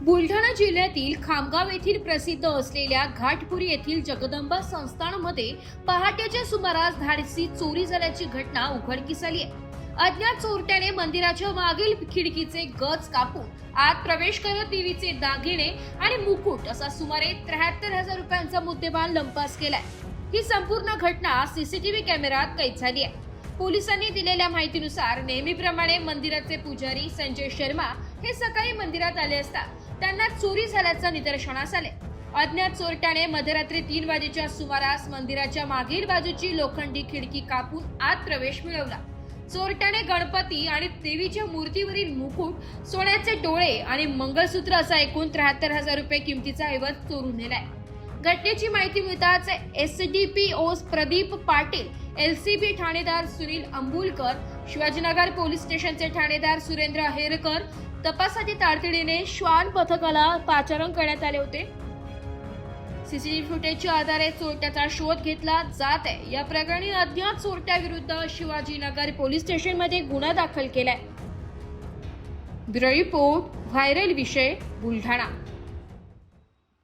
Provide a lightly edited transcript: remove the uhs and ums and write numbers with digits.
बुलढाणा जिल्ह्यातील खामगाव येथील प्रसिद्ध असलेल्या घाटपुरी येथील जगदंबा संस्थानामध्ये पहाटेच्या सुमारास धाडसी चोरी झाल्याची घटना उघडकीस आली आहे। अज्ञात चोरट्याने मंदिराच्या मागील खिडकीचे गज कापून आत प्रवेश करत देवीचे दागिने आणि मुकुट असा सुमारे 73,000 रुपयांचा मुद्देमाल लंपास केलाय। ही संपूर्ण घटना सीसीटीव्ही कॅमेऱ्यात कैद झाली आहे। पोलिसांनी दिलेल्या माहितीनुसार नेहमीप्रमाणे मंदिराचे पुजारी संजय शर्मा हे सकाळी मंदिरात आले असता त्यांना चोरी झाल्याचं निदर्शनास आले। अज्ञात चोरट्याने मध्यरात्री 3 वाजेच्या सुमारास मंदिराच्या मागील बाजूची लोखंडी खिडकी कापून आत प्रवेश मिळवला। चोरट्याने गणपती आणि देवीच्या मूर्तीवरील मुकुट, सोन्याचे डोळे आणि मंगळसूत्र असा एकूण 73,000 रुपये किमतीचा ऐवज चोरून नेलाय। घटनेची माहिती मिळताच एसडीपीओ प्रदीप पाटील, एलसीबी ठाणेदार सुनील अंबुलकर, शिवाजीनगर पोलीस स्टेशनचे ठाणेदार सुरेंद्र हेरकर तपासासाठी तातडीने श्वान पथकाला पाचारण करण्यात आले होते। सीसीटीव्ही फुटेजच्या आधारे चोरट्याचा शोध घेतला जात आहे। या प्रकरणी अज्ञात चोरट्याविरुद्ध शिवाजीनगर पोलीस स्टेशनमध्ये गुन्हा दाखल केलाय। ब्युरो रिपोर्ट, व्हायरल विषय, बुलढाणा।